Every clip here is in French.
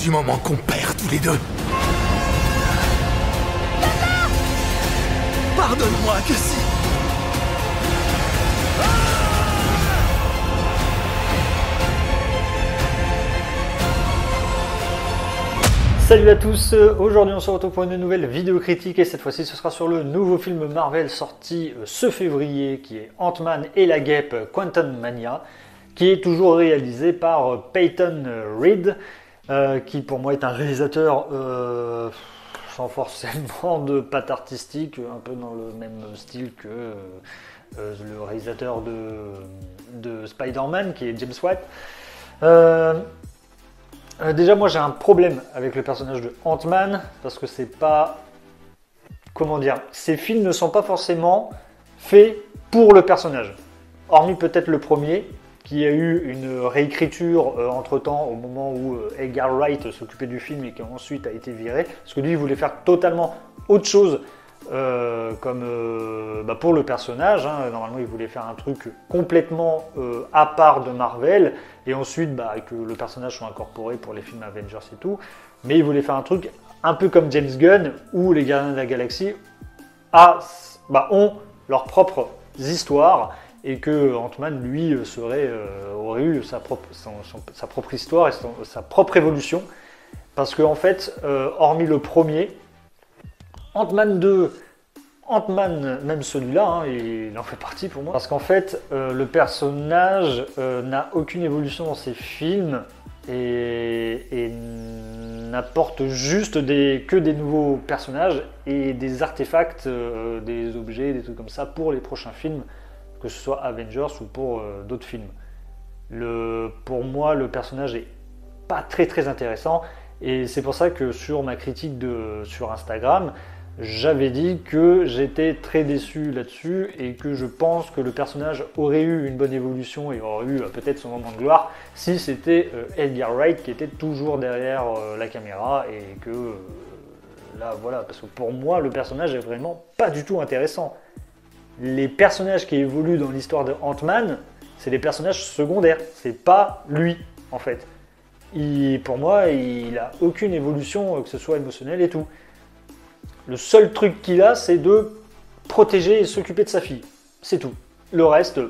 du moment qu'on perd tous les deux. Pardonne-moi, Cassie. Salut à tous, aujourd'hui on se retrouve pour une nouvelle vidéo critique et cette fois-ci ce sera sur le nouveau film Marvel sorti ce février qui est Ant-Man et la guêpe Quantumania, qui est toujours réalisé par Peyton Reed, qui pour moi est un réalisateur sans forcément de patte artistique, un peu dans le même style que le réalisateur de Spider-Man qui est James White. Déjà moi j'ai un problème avec le personnage de Ant-Man parce que c'est pas... Comment dire, ces films ne sont pas forcément faits pour le personnage. Hormis peut-être le premier, qui a eu une réécriture entre-temps au moment où Edgar Wright s'occupait du film et qui ensuite a été viré. Parce que lui il voulait faire totalement autre chose pour le personnage. Normalement il voulait faire un truc complètement à part de Marvel. Et ensuite, que le personnage soit incorporé pour les films Avengers et tout. Mais il voulait faire un truc un peu comme James Gunn, où les Gardiens de la Galaxie ont leurs propres histoires. Et que Ant-Man, lui, aurait eu sa propre histoire et sa propre évolution. Parce qu'en fait, hormis le premier, Ant-Man 2... Ant-Man, même celui-là, il en fait partie pour moi. Parce qu'en fait, le personnage n'a aucune évolution dans ses films et n'apporte juste que des nouveaux personnages et des artefacts, des objets, des trucs comme ça pour les prochains films, que ce soit Avengers ou pour d'autres films. Pour moi, le personnage est pas très intéressant et c'est pour ça que sur ma critique sur Instagram, j'avais dit que j'étais très déçu là-dessus et que je pense que le personnage aurait eu une bonne évolution et aurait eu peut-être son moment de gloire si c'était Edgar Wright qui était toujours derrière la caméra et que là voilà, parce que pour moi le personnage est vraiment pas du tout intéressant. Les personnages qui évoluent dans l'histoire de Ant-Man, c'est des personnages secondaires, c'est pas lui en fait. Pour moi, il a aucune évolution, que ce soit émotionnelle et tout. Le seul truc qu'il a, c'est de protéger et s'occuper de sa fille. C'est tout. Le reste,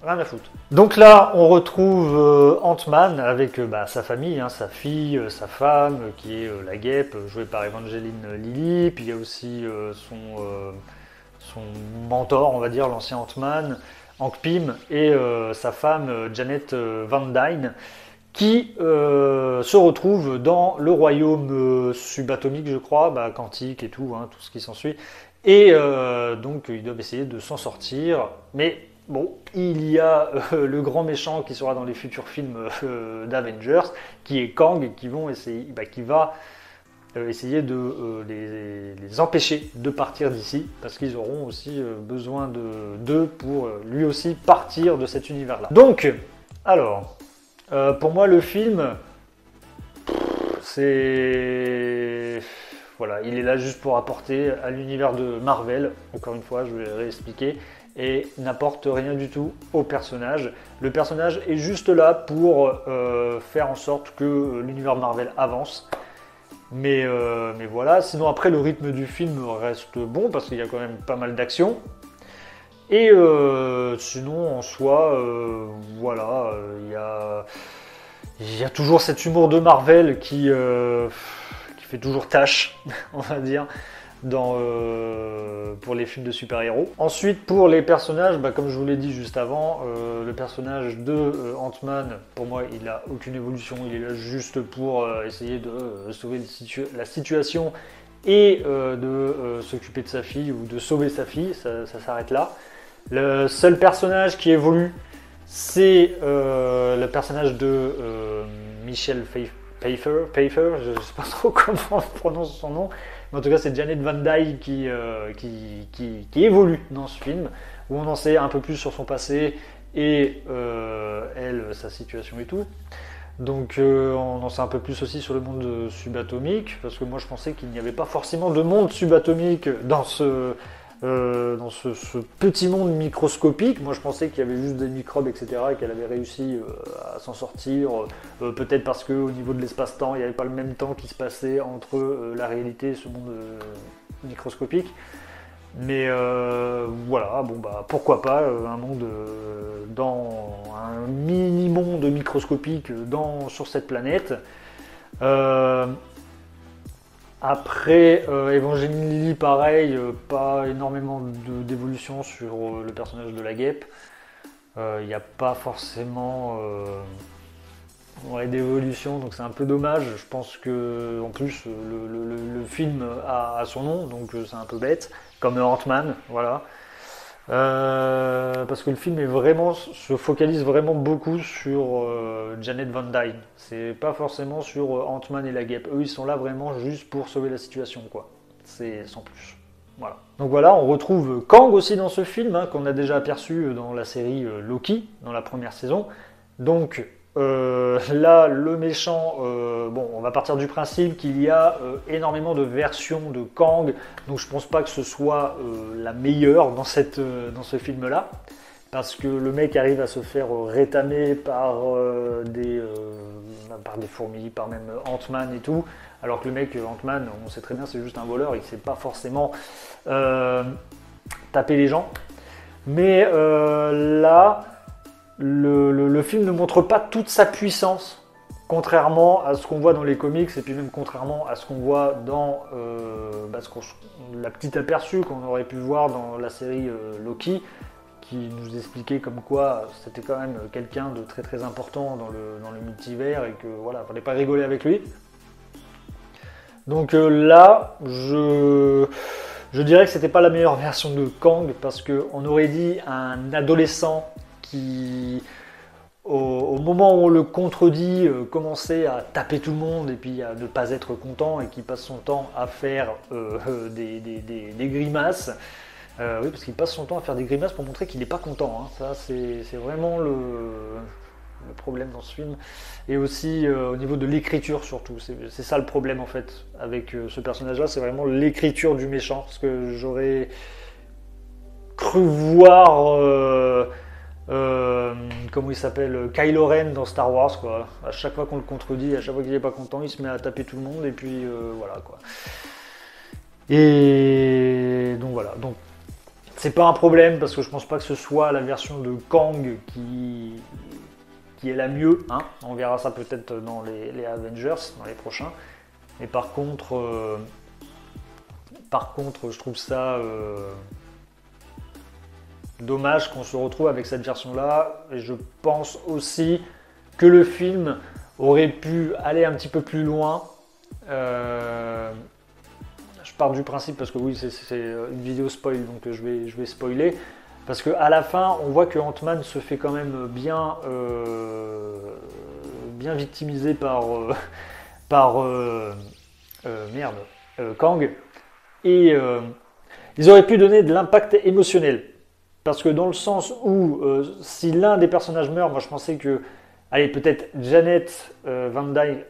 rien à foutre. Donc là, on retrouve Ant-Man avec sa famille, sa fille, sa femme, qui est la guêpe, jouée par Evangeline Lilly. Puis il y a aussi son mentor, on va dire, l'ancien Ant-Man, Hank Pym, et sa femme, Janet Van Dyne, qui se retrouve dans le royaume subatomique, je crois, quantique et tout, tout ce qui s'ensuit. Et donc ils doivent essayer de s'en sortir. Mais bon, il y a le grand méchant qui sera dans les futurs films d'Avengers, qui est Kang, qui va essayer de les empêcher de partir d'ici, parce qu'ils auront aussi besoin d'eux pour lui aussi partir de cet univers-là. Donc, alors... pour moi, le film, c'est... Voilà, il est là juste pour apporter à l'univers de Marvel, encore une fois, je vais réexpliquer, et n'apporte rien du tout au personnage. Le personnage est juste là pour faire en sorte que l'univers Marvel avance. Mais voilà, sinon après, le rythme du film reste bon, parce qu'il y a quand même pas mal d'action. Et sinon, en soi, voilà, il y a toujours cet humour de Marvel qui fait toujours tâche, on va dire, pour les films de super-héros. Ensuite, pour les personnages, comme je vous l'ai dit juste avant, le personnage de Ant-Man, pour moi, il n'a aucune évolution. Il est là juste pour essayer de sauver la situation et de s'occuper de sa fille ou de sauver sa fille, ça s'arrête là. Le seul personnage qui évolue, c'est le personnage de Michelle Pfeiffer, je ne sais pas trop comment on prononce son nom, mais en tout cas c'est Janet Van Dyne qui évolue dans ce film, où on en sait un peu plus sur son passé et elle, sa situation et tout. Donc on en sait un peu plus aussi sur le monde subatomique, parce que moi je pensais qu'il n'y avait pas forcément de monde subatomique dans ce dans ce petit monde microscopique. Moi je pensais qu'il y avait juste des microbes, etc., et qu'elle avait réussi à s'en sortir, peut-être parce qu'au niveau de l'espace-temps, il n'y avait pas le même temps qui se passait entre la réalité et ce monde microscopique. Mais voilà, bon bah pourquoi pas un monde dans un mini-monde microscopique sur cette planète. Après Evangeline Lilly, pareil, pas énormément d'évolution sur le personnage de la guêpe. Il n'y a pas forcément d'évolution, donc c'est un peu dommage. Je pense que en plus le film a son nom, donc c'est un peu bête, comme Ant-Man, voilà. Parce que le film se focalise vraiment beaucoup sur Janet Van Dyne. C'est pas forcément sur Ant-Man et la guêpe. Eux, ils sont là vraiment juste pour sauver la situation, quoi. C'est sans plus. Voilà. Donc voilà, on retrouve Kang aussi dans ce film, hein, qu'on a déjà aperçu dans la série Loki, dans la première saison. Donc là, le méchant, bon, on va partir du principe qu'il y a énormément de versions de Kang, donc je pense pas que ce soit la meilleure dans ce film-là, parce que le mec arrive à se faire rétamer par des fourmis, par même Ant-Man et tout, alors que le mec, Ant-Man, on sait très bien, c'est juste un voleur, il sait pas forcément taper les gens. Mais là, le film ne montre pas toute sa puissance, contrairement à ce qu'on voit dans les comics, et puis même contrairement à ce qu'on voit dans la petite aperçu qu'on aurait pu voir dans la série Loki, qui nous expliquait comme quoi c'était quand même quelqu'un de très très important dans le multivers, et que voilà, fallait pas rigoler avec lui. Donc là, je dirais que c'était pas la meilleure version de Kang, parce qu'on aurait dit un adolescent qui, au moment où on le contredit, commençait à taper tout le monde et puis à ne pas être content, et qui passe son temps à faire des grimaces. Oui, parce qu'il passe son temps à faire des grimaces pour montrer qu'il n'est pas content, hein. Ça, c'est vraiment le problème dans ce film. Et aussi au niveau de l'écriture surtout. C'est ça le problème en fait avec ce personnage-là, c'est vraiment l'écriture du méchant. Parce que j'aurais cru voir... comment il s'appelle, Kylo Ren dans Star Wars, quoi. À chaque fois qu'on le contredit, à chaque fois qu'il n'est pas content, il se met à taper tout le monde, et puis voilà, quoi. Et donc voilà, donc c'est pas un problème, parce que je pense pas que ce soit la version de Kang qui est la mieux, hein. On verra ça peut-être dans les Avengers, dans les prochains. Mais par contre, je trouve ça dommage qu'on se retrouve avec cette version-là, et je pense aussi que le film aurait pu aller un petit peu plus loin. Je pars du principe, parce que oui, c'est une vidéo spoil, donc je vais spoiler, parce qu'à la fin, on voit que Ant-Man se fait quand même bien victimisé par Kang, et ils auraient pu donner de l'impact émotionnel. Parce que dans le sens où, si l'un des personnages meurt, moi je pensais que, allez, peut-être Janet Van Dyne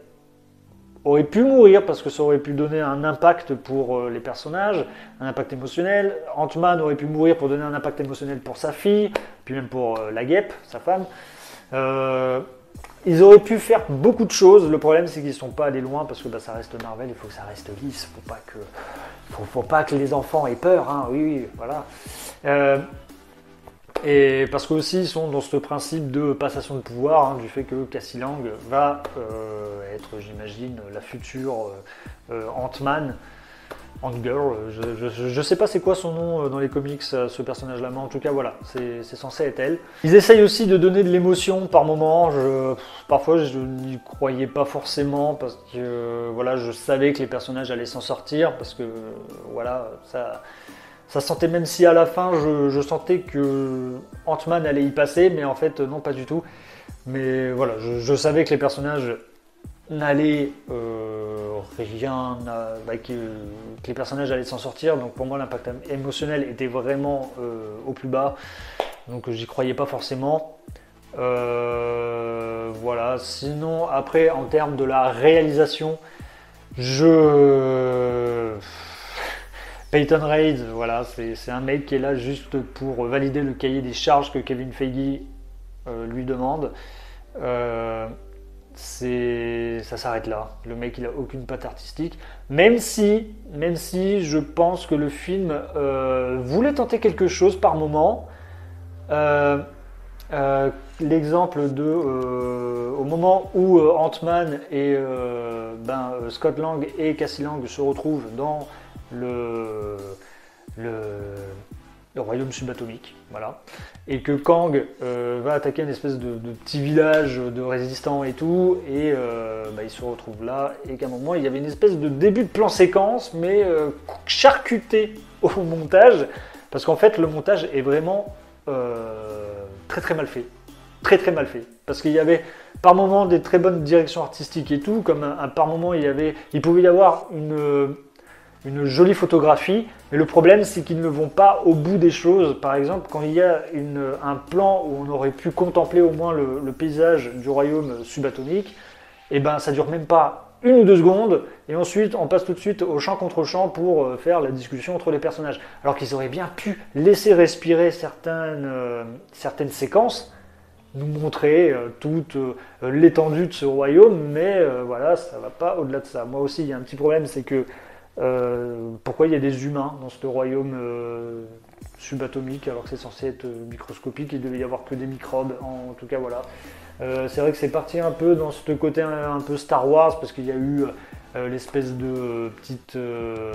aurait pu mourir, parce que ça aurait pu donner un impact pour les personnages, un impact émotionnel. Ant-Man aurait pu mourir pour donner un impact émotionnel pour sa fille, puis même pour la guêpe, sa femme. Ils auraient pu faire beaucoup de choses. Le problème, c'est qu'ils ne sont pas allés loin, parce que ça reste Marvel, il faut que ça reste lisse. Faut pas que les enfants aient peur, hein. Oui, voilà. Et parce qu'aussi ils sont dans ce principe de passation de pouvoir, hein, du fait que Cassie Lang va être, j'imagine, la future Ant-Man, Ant-Girl, je sais pas c'est quoi son nom dans les comics, ce personnage-là, mais en tout cas voilà, c'est censé être elle. Ils essayent aussi de donner de l'émotion par moment, parfois je n'y croyais pas forcément, parce que voilà, je savais que les personnages allaient s'en sortir, parce que voilà, ça sentait, même si à la fin je sentais que Ant-Man allait y passer, mais en fait non, pas du tout. Mais voilà, je savais que les personnages n'allaient rien, que les personnages allaient s'en sortir, donc pour moi l'impact émotionnel était vraiment au plus bas, donc j'y croyais pas forcément. Voilà, sinon après en termes de la réalisation, Peyton Reed, voilà, c'est un mec qui est là juste pour valider le cahier des charges que Kevin Feige lui demande. Ça s'arrête là. Le mec, il a aucune patte artistique. Même si je pense que le film voulait tenter quelque chose par moment. L'exemple de au moment où Ant-Man et Scott Lang et Cassie Lang se retrouvent dans le royaume subatomique, voilà, et que Kang va attaquer une espèce de petit village de résistants et tout, et il se retrouve là, et qu'à un moment il y avait une espèce de début de plan séquence, mais charcuté au montage, parce qu'en fait le montage est vraiment très très mal fait. Très mal fait. Parce qu'il y avait par moments des très bonnes directions artistiques et tout, comme par moment il pouvait y avoir une jolie photographie, mais le problème c'est qu'ils ne vont pas au bout des choses. Par exemple, quand il y a un plan où on aurait pu contempler au moins le paysage du royaume subatomique, et ben ça dure même pas 1 ou 2 secondes, et ensuite on passe tout de suite au champ contre champ pour faire la discussion entre les personnages. Alors qu'ils auraient bien pu laisser respirer certaines séquences, nous montrer toute l'étendue de ce royaume, mais voilà, ça va pas au-delà de ça. Moi aussi, il y a un petit problème, c'est que pourquoi il y a des humains dans ce royaume subatomique alors que c'est censé être microscopique, il devait y avoir que des microbes, en tout cas voilà. C'est vrai que c'est parti un peu dans ce côté un peu Star Wars, parce qu'il y a eu l'espèce de petite... je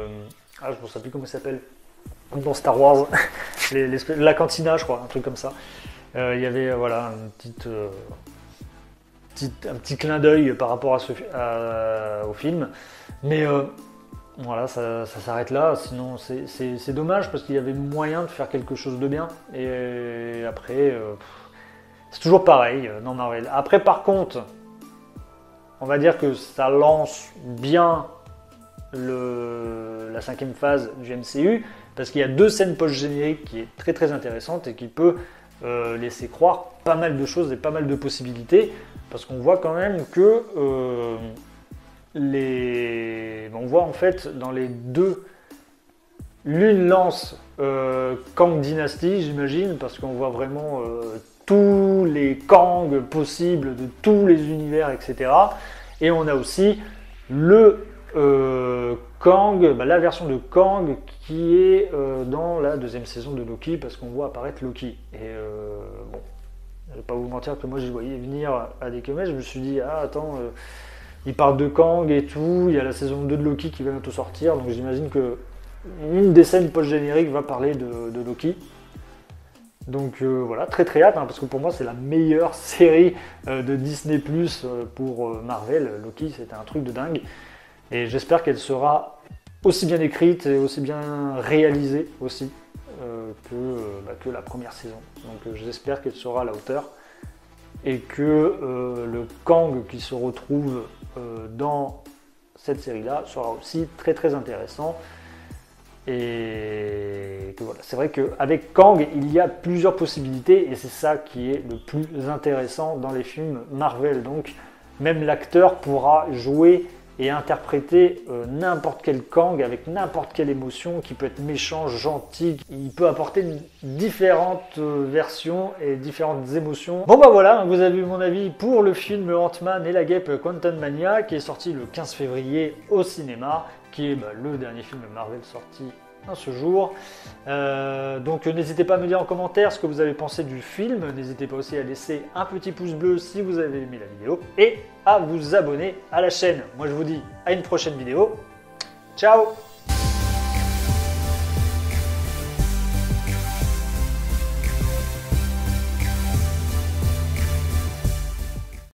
ne sais plus comment ça s'appelle dans Star Wars, la cantina je crois, un truc comme ça. Il y avait voilà un petit clin d'œil par rapport au film, mais voilà, ça s'arrête là. Sinon c'est dommage, parce qu'il y avait moyen de faire quelque chose de bien, et après c'est toujours pareil dans Marvel. Après par contre, on va dire que ça lance bien la 5e phase du MCU, parce qu'il y a 2 scènes post-génériques qui est très très intéressante et qui peut laisser croire pas mal de choses et pas mal de possibilités, parce qu'on voit quand même que on voit en fait dans les 2, l'une lance Kang Dynasty, j'imagine, parce qu'on voit vraiment tous les Kang possibles de tous les univers, etc. Et on a aussi le Kang, la version de Kang qui est dans la 2e saison de Loki, parce qu'on voit apparaître Loki. Et bon, je vais pas vous mentir que moi j'y voyais venir à des kilomètres. Je me suis dit, attends, il parle de Kang et tout, il y a la saison 2 de Loki qui va bientôt sortir, donc j'imagine que une des scènes post-génériques va parler de Loki. Donc voilà, très très hâte, parce que pour moi c'est la meilleure série de Disney Plus pour Marvel. Loki, c'était un truc de dingue. Et j'espère qu'elle sera aussi bien écrite et aussi bien réalisée aussi que la première saison. Donc j'espère qu'elle sera à la hauteur, et que le Kang qui se retrouve dans cette série-là sera aussi très très intéressant. Et que voilà, c'est vrai qu'avec Kang, il y a plusieurs possibilités, et c'est ça qui est le plus intéressant dans les films Marvel. Donc même l'acteur pourra jouer et interpréter n'importe quel Kang avec n'importe quelle émotion, qui peut être méchant, gentil, il peut apporter différentes versions et différentes émotions. Bon bah voilà, vous avez eu mon avis pour le film Ant-Man et la guêpe Quantumania, qui est sorti le 15 février au cinéma, qui est le dernier film Marvel sorti à ce jour. Donc n'hésitez pas à me dire en commentaire ce que vous avez pensé du film, n'hésitez pas aussi à laisser un petit pouce bleu si vous avez aimé la vidéo, et à vous abonner à la chaîne. Moi je vous dis à une prochaine vidéo, ciao!